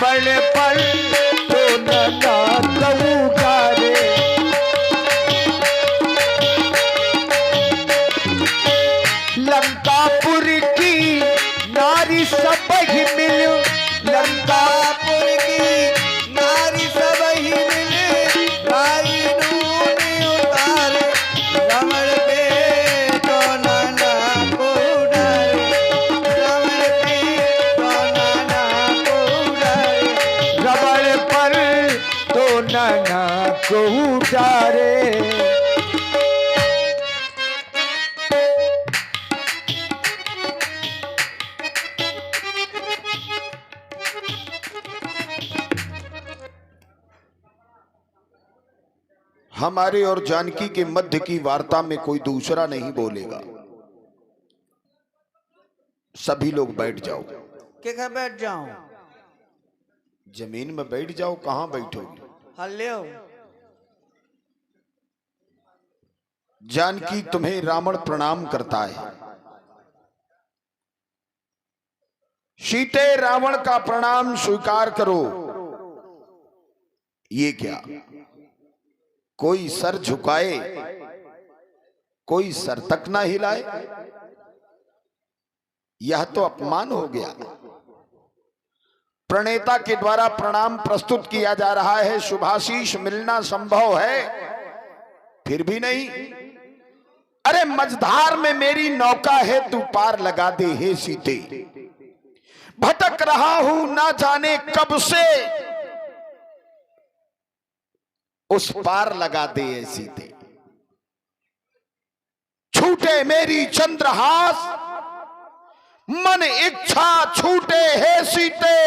रबड़ पर तो नैना उतारे। लंकापुर की नारी सब ही मिल, लंकापुर की नारी सब ही मिले, भाई नून उतारे, रमण पे तो नाना को डारे, रमण पे तो नाना को डारे। रबड़ पर तो नैना को उतारे। हमारे और जानकी के मध्य की वार्ता में कोई दूसरा नहीं बोलेगा। सभी लोग बैठ जाओ। के घर बैठ जाऊं? जमीन में बैठ जाओ। कहां बैठोगे? हल्ले हो। जानकी तुम्हें रावण प्रणाम करता है। सीते रावण का प्रणाम स्वीकार करो। ये क्या? कोई सर झुकाए, कोई सर तक ना हिलाए। यह तो अपमान हो गया। प्रणेता के द्वारा प्रणाम प्रस्तुत किया जा रहा है, शुभाशीष मिलना संभव है, फिर भी नहीं। अरे मझधार में मेरी नौका है, तू पार लगा दे हे सीते। भटक रहा हूं ना जाने कब से, उस पार लगा दे हे सीते। छूटे मेरी चंद्रहास, मन इच्छा छूटे हे सीते।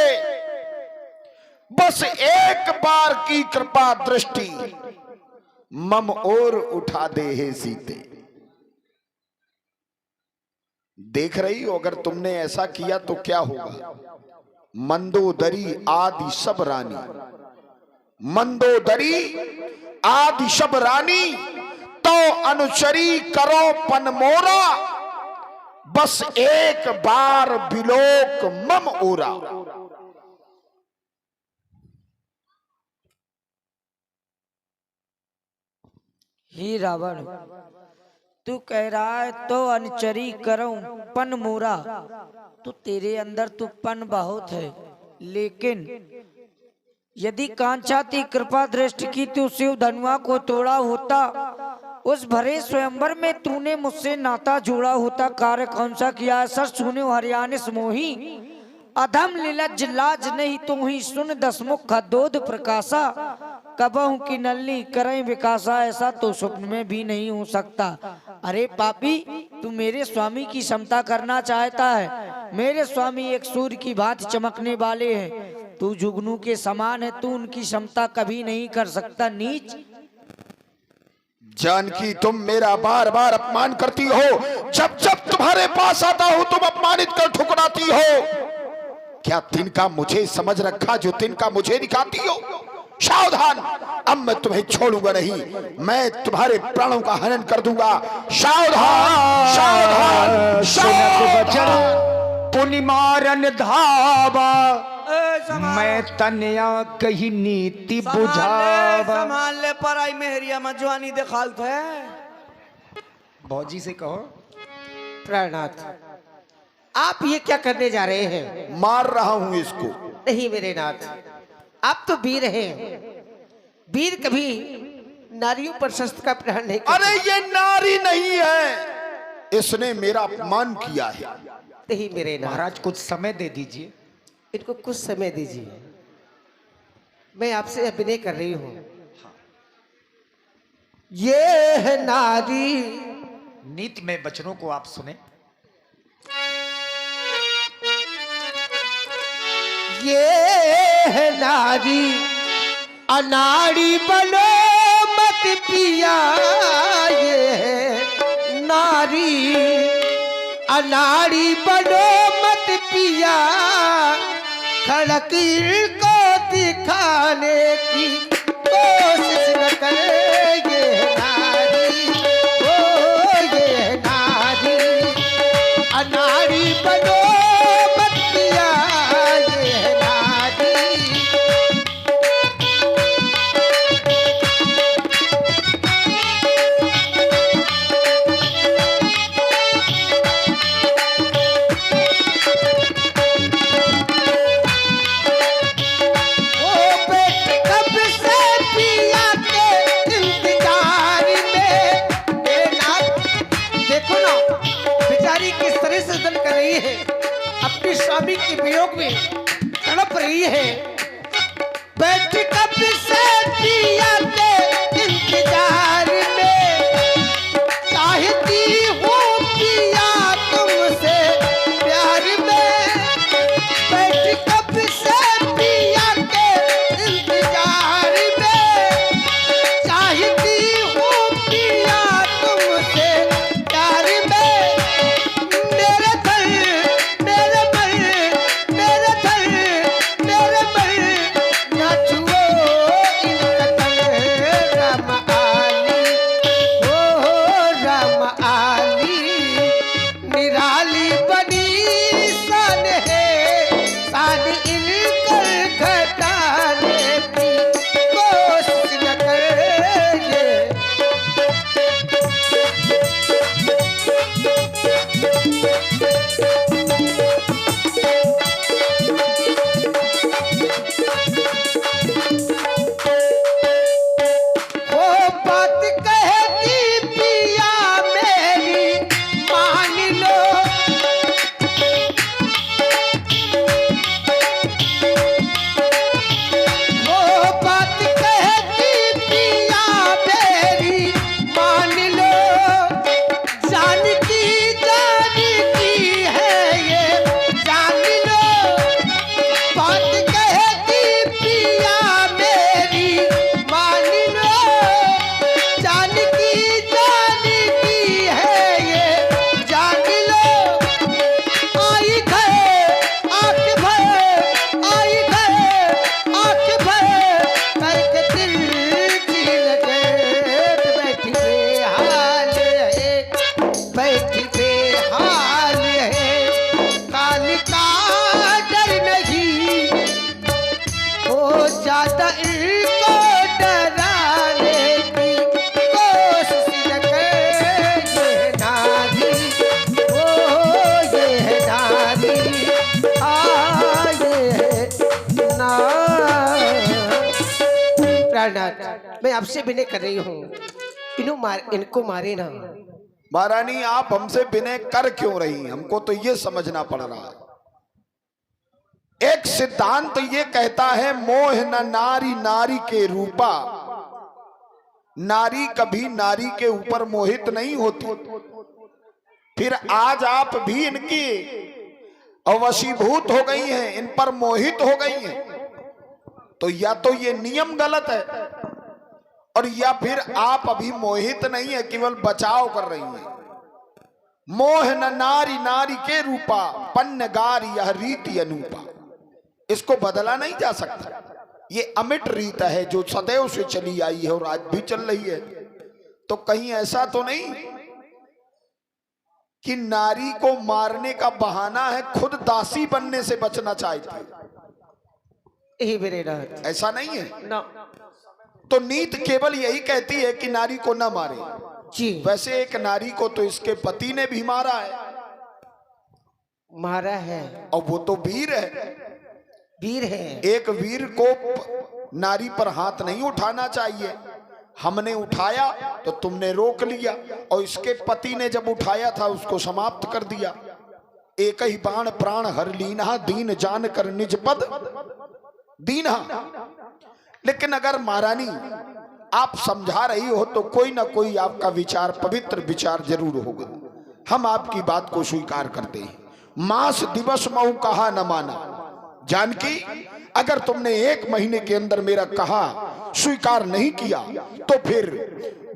बस एक बार की कृपा दृष्टि मम और उठा दे हे सीते। देख रही हो, अगर तुमने ऐसा किया तो क्या होगा। मंदोदरी आदि सब रानी, मंदोदरी आदि सब रानी, तो अनुचरी करो पन मोरा। बस एक बार बिलोक मम ओरा। ही रावण, तू कह रहा है तो अनुचरी करूं पन मोरा, तो तेरे अंदर तो पन बहुत है, लेकिन यदि कांचाती कृपा दृष्टि की तो शिव धनुआ को तोड़ा होता, उस भरे स्वयंवर में तूने मुझसे नाता जोड़ा होता। कार्य कौन सा किया? सर सुने हरियाणा मोही, अधम लीलज लाज नहीं तू ही सुन दसमुख दोध प्रकाशा। कबहू की नल्ली करें विकासा, ऐसा तो स्वप्न में भी नहीं हो सकता। अरे पापी, तू मेरे स्वामी की समता करना चाहता है। मेरे स्वामी एक सूर्य की भांति चमकने वाले हैं, तू जुगनू के समान है, तू उनकी समता कभी नहीं कर सकता। नीच जानकी, तुम मेरा बार बार अपमान करती हो। जब जब तुम्हारे पास आता हूं तुम अपमानित कर ठुकराती हो। क्या तिनका मुझे समझ रखा जो तिनका मुझे दिखाती हो? सावधान, अब मैं तुम्हें छोड़ूंगा नहीं, मैं तुम्हारे प्राणों का हनन कर दूंगा। सावधान सावधान सावधान। पुनि मारन धावा, मैं तनया कही नीति बुझावा। संभाल ले पर आई मेहरिया मजवानी दिखाल थे। भौजी से कहो प्राणनाथ, आप ये क्या करने जा रहे हैं? मार रहा हूं इसको। नहीं मेरे नाथ, आप तो वीर हैं। वीर कभी नारियों पर शस्त्र का प्रहार नहीं करते। अरे ये नारी नहीं है, इसने मेरा अपमान किया है। नहीं मेरे नाथ, महाराज कुछ समय दे दीजिए। इनको कुछ समय दीजिए, मैं आपसे अभिनय कर रही हूँ। ये है नारी, नीति में वचनों को आप सुने। ये है नारी, अनाड़ी बनो मत पिया। ये है नारी, अनाड़ी बनो मत पिया। खड़कीर को दिखाने की कोशिश न करे। ये है नारी, ओ ये है नारी, अनाड़ी बनो मत पिया। ये है नारी, अपने स्वामी के वियोग में तड़प रही है। बैठ कब से पिया के इंतजार में, चाहती हूँ पिया तुमसे प्यार में। बैठ कब से पिया के इंतजार में, चाहती हूँ पिया तुमसे प्यार में। मेरे दिल मेरे मन मेरे दिल मेरे मन ना छुओ इनका तन। राम आली ओ राम आली, निराली बनी शान है, शान इनकर घटाने की कोशिश न करे। वो बात कहती पिया मेरी मान लो, वो बात कहती पिया मेरी मान लो। जानकी है ये जान लो, बात कहती पिया मेरी मान लो। जानकी है ये जान लो। आई गए आंख भर, आई गए आंख भर करके दिल की लगे। बैठी बेहाल है, बैठी बेहाल है, काल का डर नहीं हो जाता इनको डराने की कोशिश न करे। ये नारी ओ ये है नारी, ये है नारी। प्राणनाथ, मैं आपसे विनय कर रही हूँ, इनको मारे ना। महारानी आप हमसे विनय कर क्यों रही हैं? हमको तो ये समझना पड़ रहा है। एक सिद्धांत तो ये कहता है मोह न नारी नारी के रूपा, नारी कभी नारी के ऊपर मोहित नहीं होती। फिर आज आप भी इनकी अवशीभूत हो गई हैं, इन पर मोहित हो गई हैं, तो या तो ये नियम गलत है और या फिर आप अभी मोहित नहीं है, केवल बचाव कर रही हैं। मोह न नारी नारी के रूपा, पन्नगार यह रीति अनूपा। इसको बदला नहीं जा सकता। ये अमिट रीत है जो सदैव से चली आई है और आज भी चल रही है। तो कहीं ऐसा तो नहीं कि नारी को मारने का बहाना है, खुद दासी बनने से बचना चाहती है। यही मेरे नाथ, ऐसा नहीं है ना तो नीत केवल यही कहती है कि नारी को न मारे। जी, वैसे एक नारी को तो इसके पति ने भी मारा है मारा है, और वो तो वीर है। वीर है। एक वीर को नारी पर हाथ नहीं उठाना चाहिए। हमने उठाया तो तुमने रोक लिया, और इसके पति ने जब उठाया था उसको समाप्त कर दिया। एक ही बाण प्राण हर लीना, दीन जान कर निज पद दीना। लेकिन अगर महारानी आप समझा रही हो तो कोई ना कोई आपका विचार, पवित्र विचार जरूर होगा। हम आपकी बात को स्वीकार करते हैं। मास दिवस मऊ कहा न माना। जानकी, अगर तुमने 1 महीने के अंदर मेरा कहा स्वीकार नहीं किया तो फिर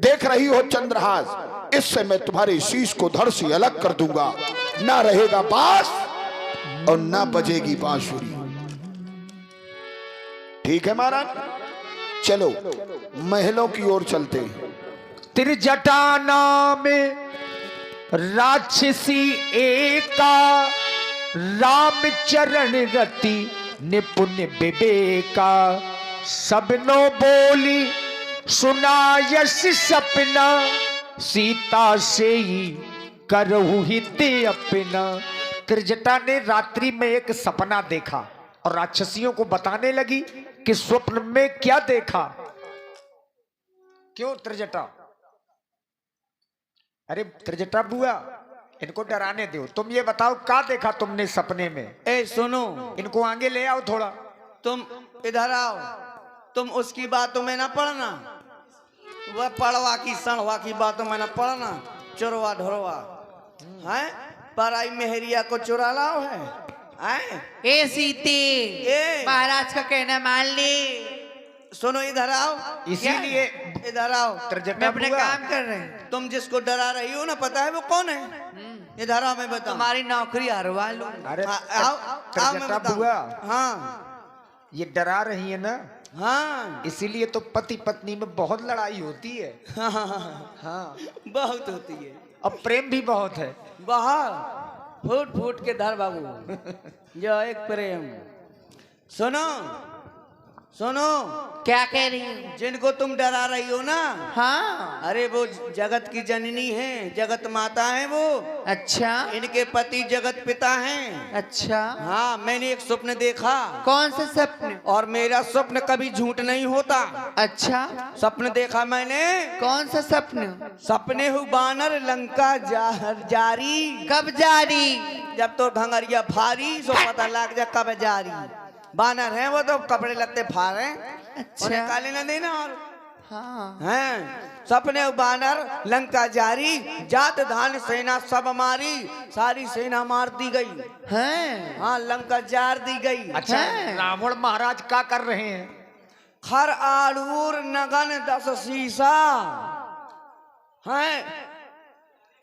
देख रही हो चंद्रहास, इससे मैं तुम्हारे शीश को धड़ से अलग कर दूंगा। ना रहेगा बांस और ना बजेगी बांसुरी। ठीक है महाराज, चलो महलों की ओर चलते हैं। त्रिजटा नाम राक्षसी एका, राम चरण रति निपुण विवेका। सबनो बोली सुना यश सपना, सीता से ही करहु हित अपना। त्रिजटा ने रात्रि में एक सपना देखा और राक्षसियों को बताने लगी कि स्वप्न में क्या देखा। क्यों त्रिजटा? अरे त्रिजटा बुआ, इनको डराने दो। तुम ये बताओ क्या देखा तुमने सपने में? ए सुनो, इनको आगे ले आओ थोड़ा। तुम इधर आओ। तुम उसकी बातों में ना पढ़ना, वह पड़वा की सड़वा की बातों में ना पढ़ना। चोरवा ढोरवा है, पराई मेहरिया को चुरा लाओ है? ए सीते, ए। महाराज का कहना मान ली। सुनो इधर आओ, इसीलिए इधर आओ। मैं अपने काम कर रहे हैं। तुम जिसको डरा रही हो ना, पता है वो कौन है? इधर आओ, मैं बताऊं। तुम्हारी नौकरी हरवा लूं। अरे हाँ, आओ आओ, मैं त्रिजटा बताऊं। बुआ, हाँ ये डरा रही है ना, हाँ इसीलिए तो पति पत्नी में बहुत लड़ाई होती है। हाँ, हाँ, बहुत होती है। अब प्रेम भी बहुत है। बाहर फूट फूट के धर बाबू, जो एक प्रेम। सुनो सुनो, क्या कह रही हूँ? जिनको तुम डरा रही हो ना, हाँ। अरे वो जगत की जननी है, जगत माता है वो। अच्छा इनके पति जगत पिता हैं। अच्छा। हाँ, मैंने एक स्वप्न देखा, कौन सा सपने? और मेरा स्वप्न कभी झूठ नहीं होता। अच्छा, स्वप्न देखा मैंने। कौन सा सपने? सपने हु बानर लंका जारी। कब जारी? जब तो घंगरिया फारी सो पता लग जा कब जारी। बानर हैं वो तो कपड़े लगते फारे, अच्छा। उन्हें काले न देना। और हाँ। हैं सपने बानर लंका जारी, जात धान सेना सब मारी। सारी सेना मार दी गई। हैं? हाँ, लंका जार दी गई। अच्छा, है। रावण महाराज क्या कर रहे हैं? खर आड़ूर नगन 10 शीशा हैं।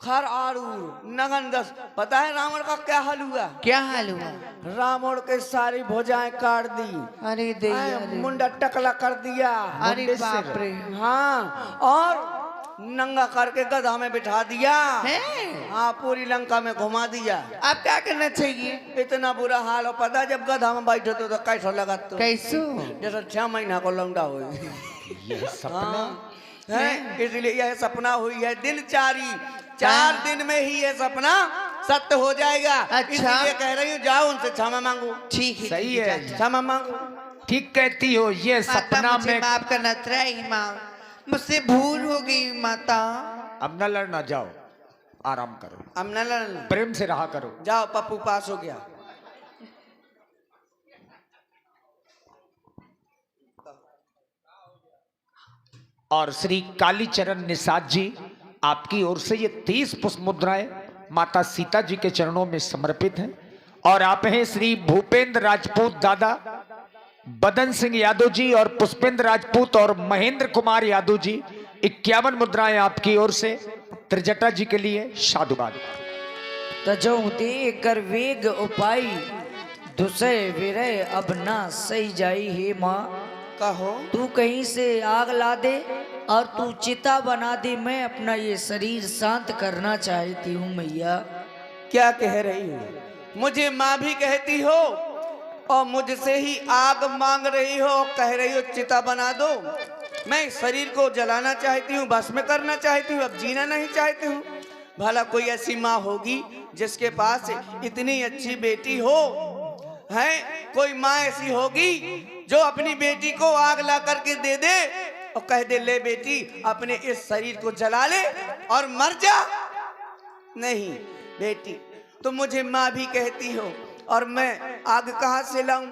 खर आड़ूर नगन 10। पता है रावण का क्या हाल हुआ? क्या हाल हुआ? रावण के सारी भुजाएं काट दी, अरे दैया रे। मुंडा टकला कर दिया। अरे बाप रे। हाँ, और नंगा करके गधा में बिठा दिया। हैं? हाँ, पूरी लंका में घुमा दिया। अब क्या करना चाहिए? इतना बुरा हाल हो, पता जब गधा में बैठे तो कैसा लगा? तो कैसो? जैसा 6 महीना को लौंडा हो। यह सपना है, इसलिए यह सपना हुई है दिनचारी। 4 दिन में ही ये सपना सत्य हो जाएगा। अच्छा। इसलिए कह रही हूँ, जाओ उनसे क्षमा मांगो। ठीक है, सही है। क्षमा मांगो। ठीक कहती हो। ये माता सपना मुझे में माफ करना त्राही माँ, मुझसे भूल हो गई माता। अब न लड़ना, जाओ आराम करो, अब न लड़ना, प्रेम से रहा करो। जाओ, पप्पू पास हो गया। और श्री कालीचरण निषाद जी, आपकी ओर से ये 30 पुष्प मुद्राएं माता सीता जी के चरणों में समर्पित हैं। और आप हैं श्री भूपेंद्र राजपूत दादा, बदन सिंह यादव जी और पुष्पेंद्र राजपूत और महेंद्र कुमार यादव जी। 51 मुद्राएं आपकी ओर से त्रिजटा जी के लिए। साधुवाद। तजो दे कर वेग उपाई, दुसै विरय अब ना सही जाई। हे माँ, कहो। तू कहीं से आग ला दे और तू चिता बना दे। मैं अपना ये शरीर शांत करना चाहती हूँ मैया। क्या कह रही हो? मुझे माँ भी कहती हो और मुझसे ही आग मांग रही हो, और कह रही हो चिता बना दो। मैं शरीर को जलाना चाहती हूँ, भस्म करना चाहती हूँ, अब जीना नहीं चाहती हूँ। भला कोई ऐसी माँ होगी जिसके पास इतनी अच्छी बेटी हो? है कोई माँ ऐसी होगी जो अपनी बेटी को आग ला करके दे दे और कह दे, ले बेटी अपने इस शरीर को जला ले और मर जा? नहीं बेटी, तुम मुझे माँ भी कहती हो और मैं आग कहाँ से लाऊं?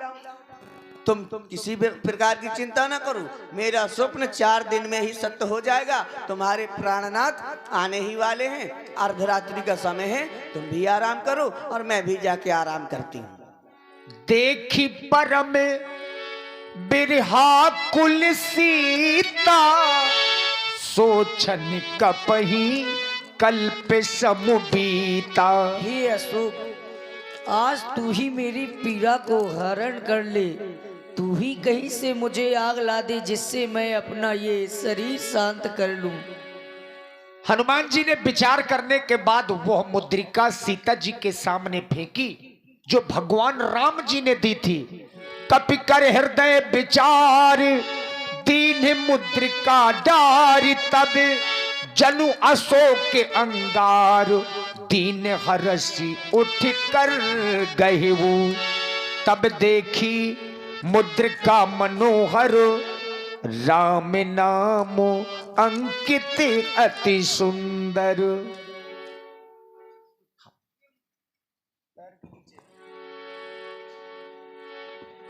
तुम किसी भी प्रकार की चिंता ना करो, मेरा स्वप्न 4 दिन में ही सत्य हो जाएगा। तुम्हारे प्राणनाथ आने ही वाले हैं, अर्धरात्रि का समय है, तुम भी आराम करो और मैं भी जाके आराम करती हूँ। देखी परम बिरहा कुल सीता, सोचन कपही कल्प समुबीता। हे अशोक, आज तू ही मेरी पीड़ा को हरण कर ले। तू ही कहीं से मुझे आग ला दे जिससे मैं अपना ये शरीर शांत कर लूं। हनुमान जी ने विचार करने के बाद वह मुद्रिका सीता जी के सामने फेंकी जो भगवान राम जी ने दी थी। कपि कर हृदय विचार, दीन मुद्रिका डारी। तब जनु अशोक के अंगार, दीन हरसी उठ कर गए वो। तब देखी मुद्रिका मनोहर, राम नाम अंकित अति सुंदर।